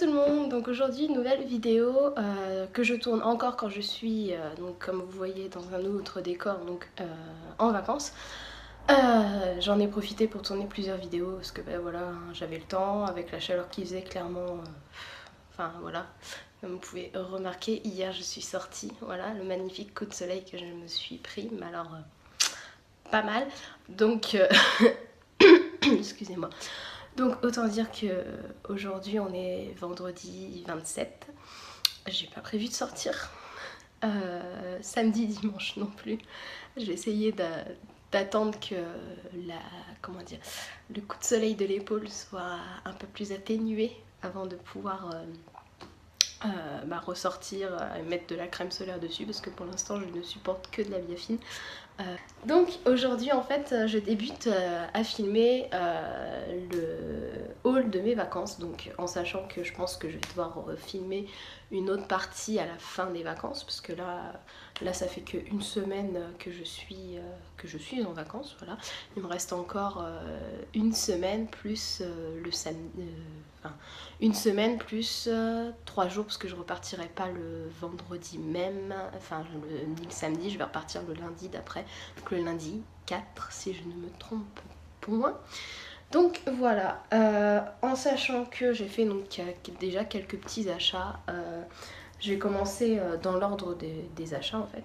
tout le monde, donc aujourd'hui une nouvelle vidéo que je tourne encore quand je suis, donc comme vous voyez dans un autre décor, donc en vacances. J'en ai profité pour tourner plusieurs vidéos parce que ben voilà, j'avais le temps avec la chaleur qui faisait clairement, enfin voilà. Comme vous pouvez remarquer, hier je suis sortie, voilà, le magnifique coup de soleil que je me suis pris, mais alors pas mal. Donc excusez-moi. Donc autant dire que aujourd'hui on est vendredi 27. J'ai pas prévu de sortir. Samedi, dimanche non plus. Je vais essayer d'attendre que comment dire, le coup de soleil de l'épaule soit un peu plus atténué avant de pouvoir ressortir et mettre de la crème solaire dessus parce que pour l'instant je ne supporte que de la biafine. Donc aujourd'hui en fait je débute à filmer le haul de mes vacances, donc en sachant que je pense que je vais devoir filmer une autre partie à la fin des vacances parce que là ça fait qu'une semaine que je suis en vacances, voilà. Il me reste encore une semaine plus le samedi, enfin une semaine plus 3 jours parce que je repartirai pas le vendredi même, enfin ni le samedi, je vais repartir le lundi d'après, donc le lundi 4 si je ne me trompe point. Donc voilà, en sachant que j'ai fait donc déjà quelques petits achats, je vais commencer dans l'ordre des achats en fait.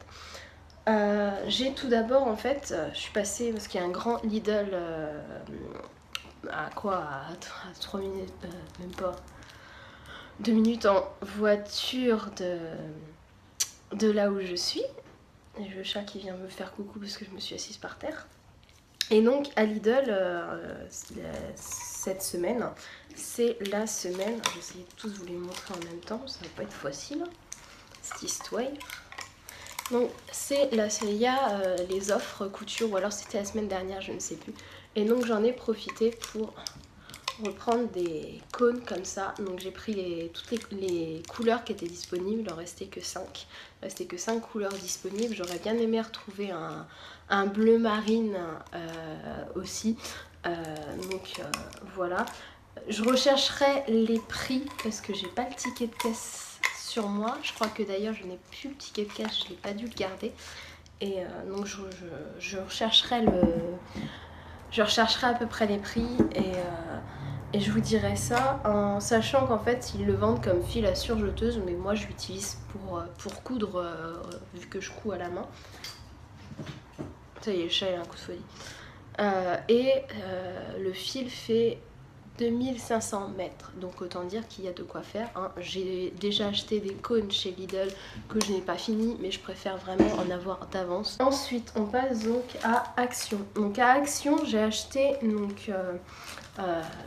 J'ai tout d'abord en fait, je suis passée parce qu'il y a un grand Lidl à quoi, à 3 minutes, même pas 2 minutes en voiture de là où je suis. Et le chat qui vient me faire coucou parce que je me suis assise par terre. Et donc à Lidl, cette semaine, c'est la semaine, je vais essayer de tous vous les montrer en même temps, ça va pas être facile, cette histoire. Donc il y a les offres couture, ou alors c'était la semaine dernière, je ne sais plus. Et donc j'en ai profité pour reprendre des cônes comme ça. Donc j'ai pris toutes les couleurs qui étaient disponibles, il en restait que 5. Il restait que 5 couleurs disponibles. J'aurais bien aimé retrouver un bleu marine aussi. Voilà. Je rechercherai les prix parce que j'ai pas le ticket de caisse sur moi. Je crois que d'ailleurs je n'ai plus le ticket de caisse, je n'ai pas dû le garder. Et donc je rechercherai à peu près les prix et je vous dirai ça en sachant qu'en fait ils le vendent comme fil à surjeteuse, mais moi je l'utilise pour coudre vu que je couds à la main. Ça y est, le chat a un coup de folie. Le fil fait 2500 mètres, donc autant dire qu'il y a de quoi faire, hein. J'ai déjà acheté des cônes chez Lidl que je n'ai pas fini, mais je préfère vraiment en avoir d'avance. Ensuite on passe donc à Action. Donc à Action j'ai acheté donc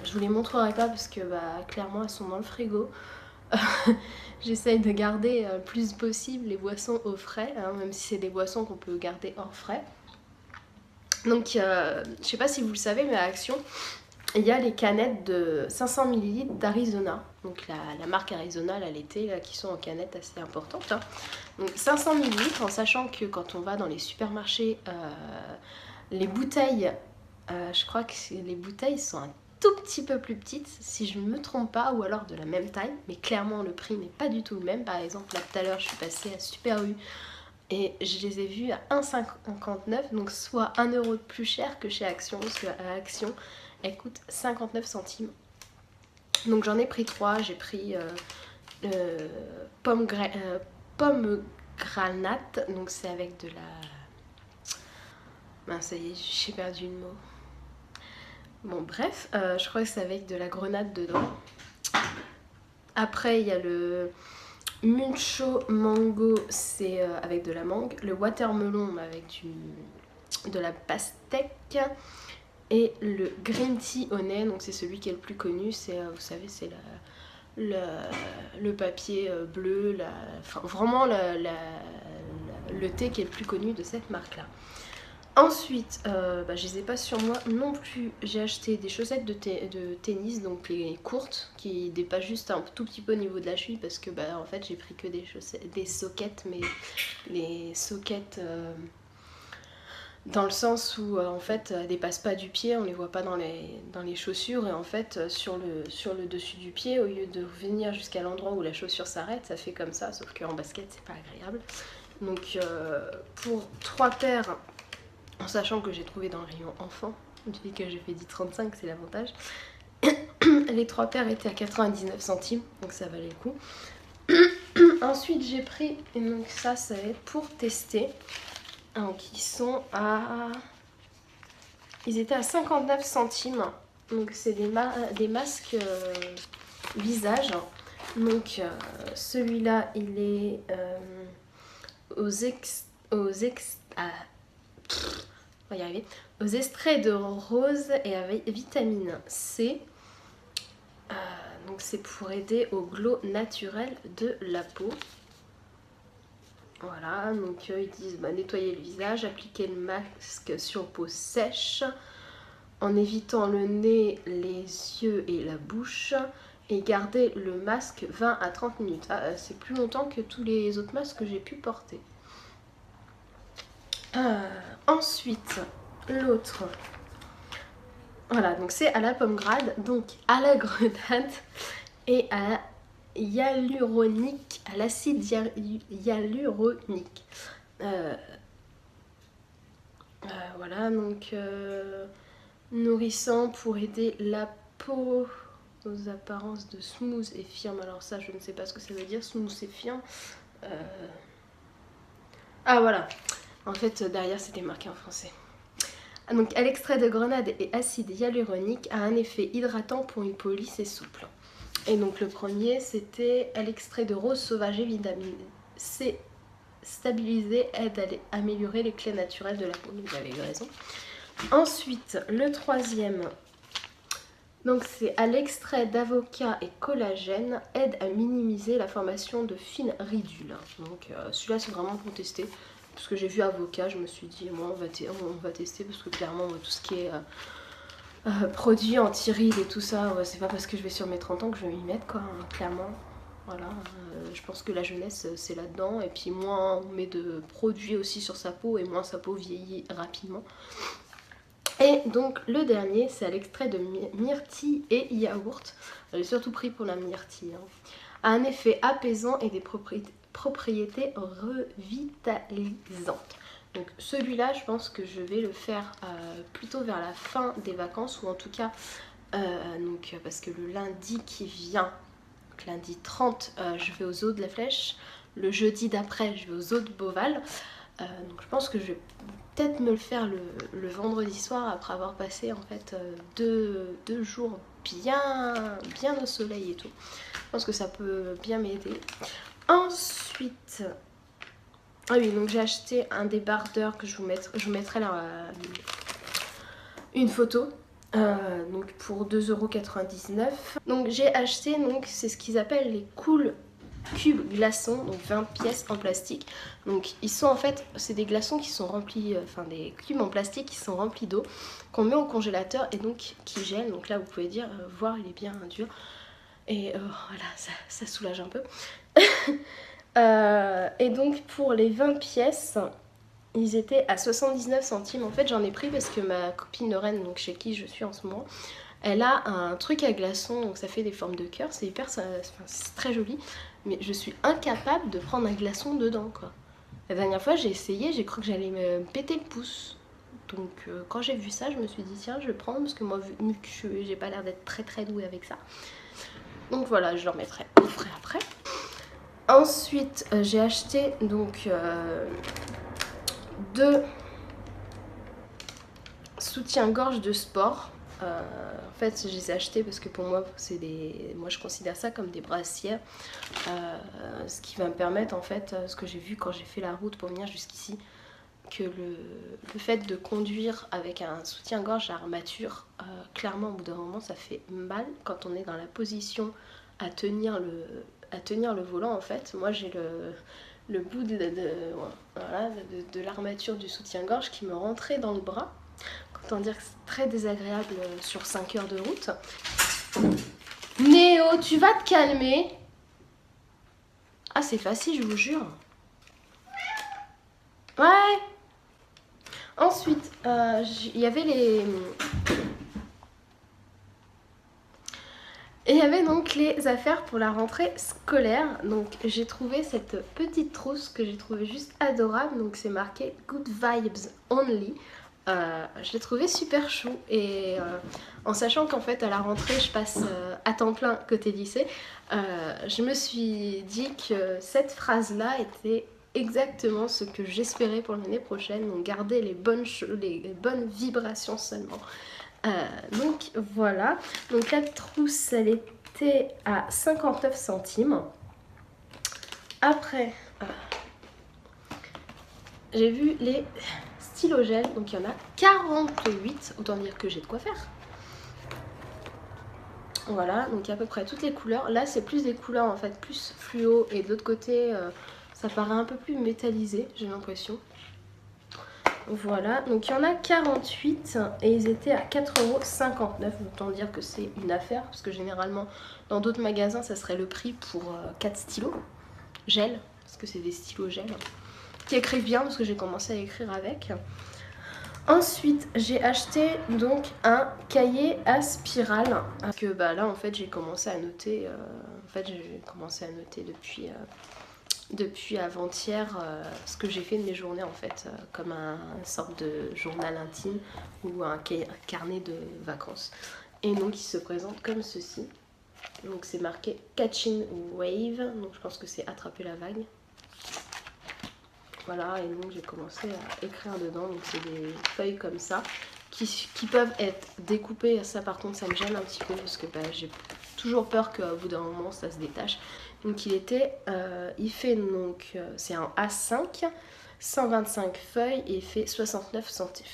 je vous les montrerai pas parce que clairement elles sont dans le frigo. J'essaye de garder le plus possible les boissons au frais, hein, même si c'est des boissons qu'on peut garder hors frais. Donc je sais pas si vous le savez, mais à Action il y a les canettes de 500 ml d'Arizona, donc la marque Arizona là, l'été là, qui sont en canettes assez importantes, hein. Donc 500 ml, en sachant que quand on va dans les supermarchés, les bouteilles, je crois que les bouteilles sont un tout petit peu plus petites si je ne me trompe pas, ou alors de la même taille, mais clairement le prix n'est pas du tout le même. Par exemple là tout à l'heure je suis passée à Super U et je les ai vus à 1,59, donc soit 1 euro de plus cher que chez Action, parce qu'à Action elle coûte 59 centimes. Donc j'en ai pris 3, j'ai pris pomme granate, donc c'est avec de la... Ben ça y est, j'ai perdu le mot. Bon bref, je crois que c'est avec de la grenade dedans. Après il y a le Muncho Mango, c'est avec de la mangue. Le Watermelon avec de la pastèque. Et le Green Tea au nez, donc c'est celui qui est le plus connu. C'est, vous savez, c'est le papier bleu, enfin, vraiment le thé qui est le plus connu de cette marque-là. Ensuite, je les ai pas sur moi non plus. J'ai acheté des chaussettes de tennis, donc les courtes, qui dépassent juste un tout petit peu au niveau de la cheville, parce que en fait j'ai pris que des soquettes, mais les soquettes Dans le sens où en fait elles dépassent pas du pied, on les voit pas dans les chaussures et en fait sur le dessus du pied, au lieu de venir jusqu'à l'endroit où la chaussure s'arrête, ça fait comme ça, sauf qu'en basket c'est pas agréable. Donc pour 3 paires, en sachant que j'ai trouvé dans le rayon enfant, vu que j'ai fait 10,35 c'est l'avantage, les 3 paires étaient à 99 centimes, donc ça valait le coup. Ensuite j'ai pris, et donc ça va être pour tester. Donc ils étaient à 59 centimes. Donc c'est des masques visage. Donc celui-là il est on va y arriver. Aux extraits de rose et avec vitamine C. Donc c'est pour aider au glow naturel de la peau. Voilà, donc ils disent nettoyer le visage, appliquer le masque sur peau sèche en évitant le nez, les yeux et la bouche et garder le masque 20 à 30 minutes. C'est plus longtemps que tous les autres masques que j'ai pu porter. Ensuite, l'autre, voilà, donc c'est à la pomme grade, donc à la grenade et à hyaluronique, à l'acide hyaluronique. Voilà, donc nourrissant pour aider la peau aux apparences de smooth et firme. Alors ça, je ne sais pas ce que ça veut dire, smooth et firme. Ah voilà, en fait derrière c'était marqué en français. Donc à l'extrait de grenade et acide hyaluronique a un effet hydratant pour une peau lisse et souple. Et donc le premier c'était à l'extrait de rose sauvage et vitamine C stabilisé, aide à améliorer les clés naturelles de la peau. Donc vous avez eu raison. Ensuite le troisième, donc c'est à l'extrait d'avocat et collagène, aide à minimiser la formation de fines ridules. Donc celui-là c'est vraiment pour tester. Parce que j'ai vu avocat, je me suis dit, moi on va tester parce que clairement tout ce qui est produits anti-rides et tout ça, c'est pas parce que je vais sur mes 30 ans que je vais m'y mettre quoi, hein, clairement. Voilà, je pense que la jeunesse c'est là-dedans et puis moins on met de produits aussi sur sa peau et moins sa peau vieillit rapidement. Et donc le dernier c'est à l'extrait de myrtille et yaourt, j'ai surtout pris pour la myrtille, hein. A un effet apaisant et des propriétés revitalisantes. Donc celui-là je pense que je vais le faire plutôt vers la fin des vacances, ou en tout cas donc, parce que le lundi qui vient, donc lundi 30 je vais aux Eaux de la Flèche, le jeudi d'après je vais aux Eaux de Beauval, donc je pense que je vais peut-être me le faire le vendredi soir après avoir passé en fait deux jours bien au soleil et tout. Je pense que ça peut bien m'aider. Ensuite, ah oui, donc j'ai acheté un débardeur que je vous mettrai là une photo. Donc pour 2,99 €. Donc j'ai acheté, donc c'est ce qu'ils appellent les Cool cubes glaçons, donc 20 pièces en plastique. Donc ils sont en fait, c'est des glaçons qui sont remplis, enfin des cubes en plastique qui sont remplis d'eau, qu'on met au congélateur et donc qui gèlent. Donc là vous pouvez dire, voir il est bien dur. Et voilà, ça soulage un peu. Et donc pour les 20 pièces, ils étaient à 79 centimes. En fait j'en ai pris parce que ma copine Lorraine, donc chez qui je suis en ce moment, elle a un truc à glaçons, donc ça fait des formes de cœur, c'est hyper, c'est très joli. Mais je suis incapable de prendre un glaçon dedans quoi. La dernière fois j'ai essayé, j'ai cru que j'allais me péter le pouce. Donc quand j'ai vu ça je me suis dit tiens je vais prendre, parce que moi vu que j'ai pas l'air d'être très douée avec ça. Donc voilà, je le remettrai au frais après. Ensuite, j'ai acheté donc 2 soutiens-gorge de sport. En fait, je les ai achetés parce que pour moi, moi je considère ça comme des brassières. Ce qui va me permettre en fait, ce que j'ai vu quand j'ai fait la route pour venir jusqu'ici, que le fait de conduire avec un soutien-gorge à armature, clairement au bout d'un moment ça fait mal quand on est dans la position à tenir le volant en fait. Moi j'ai le bout de l'armature du soutien-gorge qui me rentrait dans le bras. Autant dire que c'est très désagréable sur 5 heures de route. Néo, tu vas te calmer. Ah c'est facile je vous jure. Ouais. Ensuite, il y avait les... Et il y avait donc les affaires pour la rentrée scolaire. Donc j'ai trouvé cette petite trousse que j'ai trouvée juste adorable. Donc c'est marqué Good Vibes Only. Je l'ai trouvé super chou et en sachant qu'en fait à la rentrée je passe à temps plein côté lycée, je me suis dit que cette phrase là était exactement ce que j'espérais pour l'année prochaine, donc garder les bonnes vibrations seulement. Donc voilà, donc la trousse elle était à 59 centimes. Après j'ai vu les stylo gel, donc il y en a 48, autant dire que j'ai de quoi faire. Voilà, donc il y a à peu près toutes les couleurs. Là c'est plus des couleurs en fait plus fluo et de l'autre côté ça paraît un peu plus métallisé, j'ai l'impression. Voilà, donc il y en a 48 et ils étaient à 4,59 €. Autant dire que c'est une affaire parce que généralement dans d'autres magasins ça serait le prix pour 4 stylos gel, parce que c'est des stylos gel qui écrivent bien parce que j'ai commencé à écrire avec. Ensuite j'ai acheté donc un cahier à spirale parce que bah, là en fait j'ai commencé à noter, depuis avant-hier ce que j'ai fait de mes journées en fait, comme une sorte de journal intime ou un carnet de vacances. Et donc il se présente comme ceci. Donc c'est marqué Catching Wave, donc je pense que c'est attraper la vague. Voilà, et donc j'ai commencé à écrire dedans. Donc c'est des feuilles comme ça qui peuvent être découpées. Ça par contre ça me gêne un petit peu parce que bah, j'ai toujours peur qu'au bout d'un moment ça se détache. Donc il fait donc c'est un A5, 125 feuilles et il fait 69 centimes.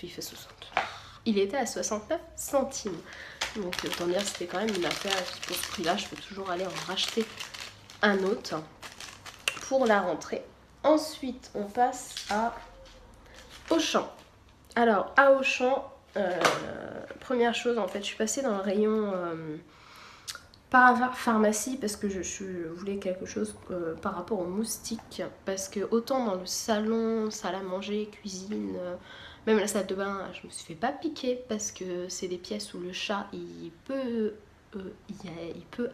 Il était à 69 centimes. Donc autant dire c'était quand même une affaire. Pour ce prix là je peux toujours aller en racheter un autre pour la rentrée. Ensuite, on passe à Auchan. Alors, à Auchan, première chose, en fait, je suis passée dans le rayon par hasard pharmacie parce que je voulais quelque chose par rapport aux moustiques. Parce que autant dans le salon, salle à manger, cuisine, même la salle de bain, je me suis fait pas piquer parce que c'est des pièces où le chat, il peut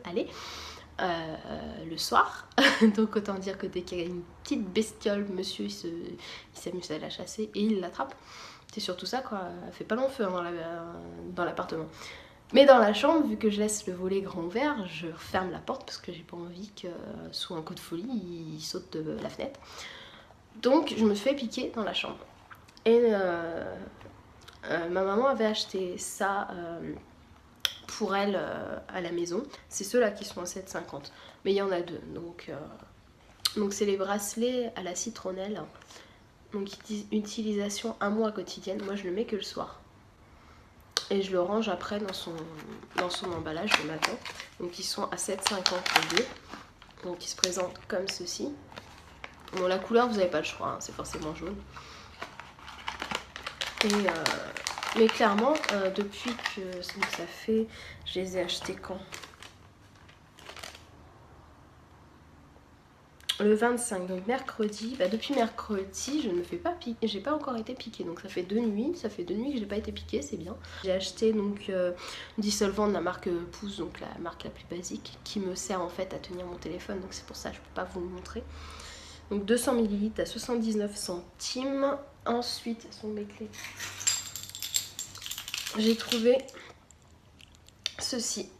aller. Le soir. Donc autant dire que dès qu'il y a une petite bestiole, monsieur il s'amuse à la chasser et il l'attrape. C'est surtout ça quoi, elle fait pas long feu dans l'appartement. Mais dans la chambre, vu que je laisse le volet grand ouvert, je ferme la porte parce que j'ai pas envie que sous un coup de folie il saute de la fenêtre. Donc je me fais piquer dans la chambre. Et ma maman avait acheté ça pour elle à la maison. C'est ceux-là qui sont à 7,50. Mais il y en a deux. Donc c'est les bracelets à la citronnelle. Donc utilisation 1 mois quotidienne. Moi je le mets que le soir. Et je le range après dans son emballage le matin. Donc ils sont à 7,50 les deux. Donc ils se présentent comme ceci. Bon la couleur vous n'avez pas le choix, hein, c'est forcément jaune. Mais clairement, depuis que ça fait, je les ai achetés quand? Le 25, donc mercredi. Bah depuis mercredi, je ne me fais pas piquer, j'ai pas encore été piquée. Donc ça fait 2 nuits, que j'ai pas été piquée, c'est bien. J'ai acheté donc dissolvant de la marque Pouce, donc la marque la plus basique, qui me sert en fait à tenir mon téléphone. Donc c'est pour ça que je peux pas vous le montrer. Donc 200 ml à 79 centimes. Ensuite, elles sont mes clés. J'ai trouvé ceci.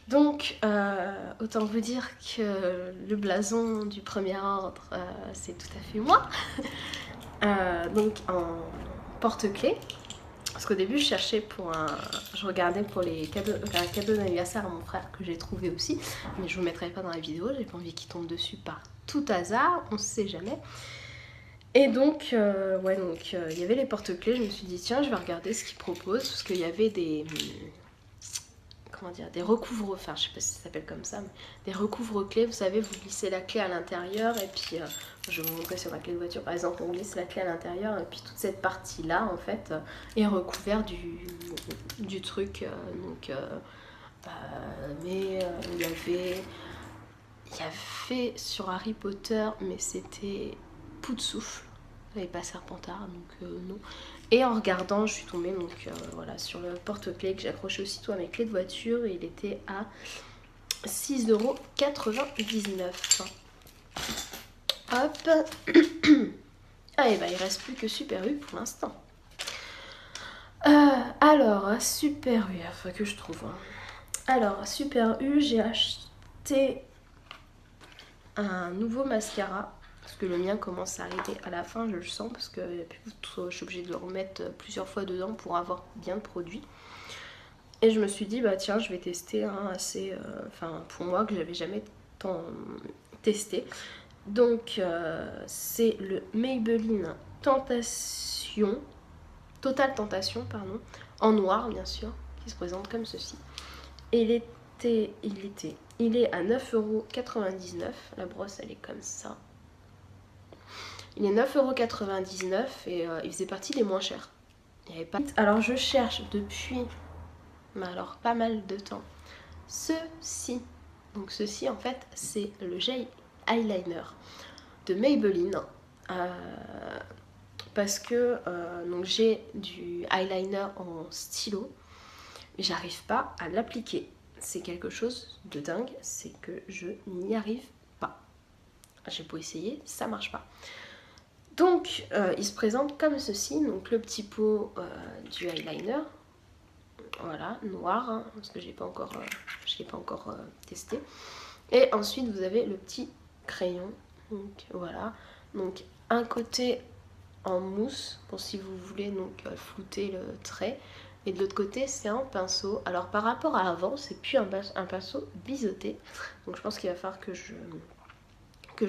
Donc, autant vous dire que le blason du premier ordre, c'est tout à fait moi. Donc, en porte-clés. Parce qu'au début, je cherchais je regardais pour un cadeau d'anniversaire à mon frère que j'ai trouvé aussi. Mais je vous mettrai pas dans la vidéo, j'ai pas envie qu'il tombe dessus par tout hasard, on sait jamais. Et donc, il y avait les porte-clés, je me suis dit tiens, je vais regarder ce qu'ils proposent, parce qu'il y avait des recouvre, enfin je sais pas si ça s'appelle comme ça, mais des recouvre-clés, vous savez, vous glissez la clé à l'intérieur et puis, je vais vous montrer sur ma clé de voiture par exemple, on glisse la clé à l'intérieur et puis toute cette partie-là en fait est recouverte du truc, mais il y avait sur Harry Potter, mais c'était Poudsoufle. et pas Serpentard, donc non. Et en regardant, je suis tombée donc voilà, sur le porte-clés que j'ai accroché aussitôt à mes clés de voiture, et il était à 6,99 €. Hop. Ah, et bah il reste plus que Super U pour l'instant. Alors, à Super U, faut que je trouve. Alors, à Super U, j'ai acheté un nouveau mascara. Parce que le mien commence à arriver à la fin, je le sens. Parce que je suis obligée de le remettre plusieurs fois dedans pour avoir bien de produit. Et je me suis dit, bah tiens, je vais tester un assez... Enfin, pour moi, que j'avais jamais tant testé. Donc, c'est le Maybelline Tentation. Total Tentation, pardon. En noir, bien sûr, qui se présente comme ceci. Et il est à 9,99 €. La brosse, elle est comme ça. Il est 9,99 € et il faisait partie des moins chers. Il y avait pas... Alors, je cherche depuis, mais alors pas mal de temps, ceci. Donc, ceci, en fait, c'est le gel eyeliner de Maybelline. Parce que donc j'ai du eyeliner en stylo, mais j'arrive pas à l'appliquer. C'est quelque chose de dingue, c'est que je n'y arrive pas. J'ai beau essayer, ça marche pas. Donc il se présente comme ceci, donc le petit pot du eyeliner, voilà, noir, hein, parce que je l'ai pas encore testé. Et ensuite vous avez le petit crayon, donc voilà, donc un côté en mousse pour si vous voulez donc flouter le trait, et de l'autre côté c'est un pinceau. Alors par rapport à avant, c'est plus un pinceau biseauté, donc je pense qu'il va falloir que je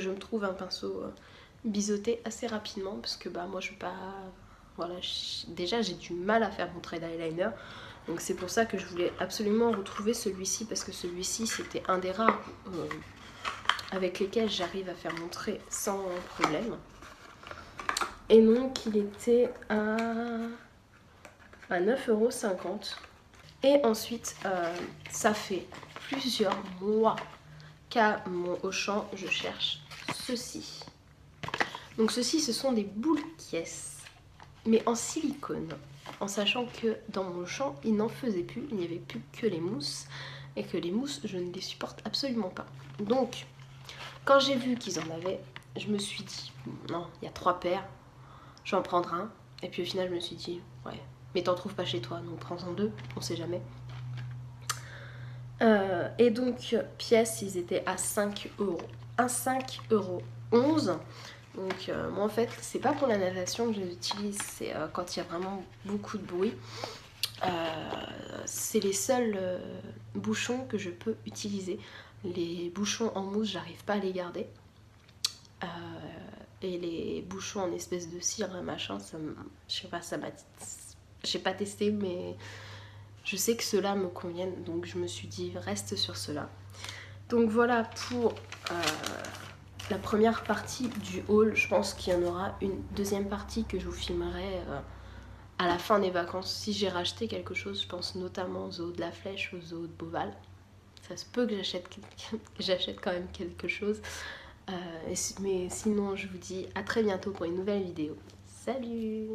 me trouve un pinceau biseauté assez rapidement, parce que bah moi je veux pas, voilà, déjà j'ai du mal à faire mon trait d'eyeliner, donc c'est pour ça que je voulais absolument retrouver celui-ci, parce que celui-ci c'était un des rares avec lesquels j'arrive à faire mon trait sans problème. Et donc il était à 9,50 €. Et ensuite, ça fait plusieurs mois qu'à mon Auchan, je cherche ceci. Donc ceci, ce sont des boules caisses, mais en silicone. En sachant que dans mon Auchan, il n'en faisait plus, il n'y avait plus que les mousses. Et que les mousses, je ne les supporte absolument pas. Donc, quand j'ai vu qu'ils en avaient, je me suis dit, non, il y a 3 paires. Je vais en prendre un. Et puis au final, je me suis dit, ouais, mais t'en trouves pas chez toi, donc prends-en 2, on sait jamais. Et donc, pièces, ils étaient à 5 €. Un 5,11 €. Donc, moi en fait, c'est pas pour la natation que je les utilise, c'est quand il y a vraiment beaucoup de bruit. C'est les seuls bouchons que je peux utiliser. Les bouchons en mousse, j'arrive pas à les garder. Et les bouchons en espèce de cire, machin, ça je sais pas, ça m'a... J'ai pas testé, mais je sais que ceux-là me conviennent, donc je me suis dit reste sur ceux-là. Donc voilà pour la première partie du haul. Je pense qu'il y en aura une deuxième partie que je vous filmerai à la fin des vacances. Si j'ai racheté quelque chose, je pense notamment au zoo de la Flèche, au zoo de Beauval. Ça se peut que j'achète quand même quelque chose. Mais sinon, je vous dis à très bientôt pour une nouvelle vidéo. Salut!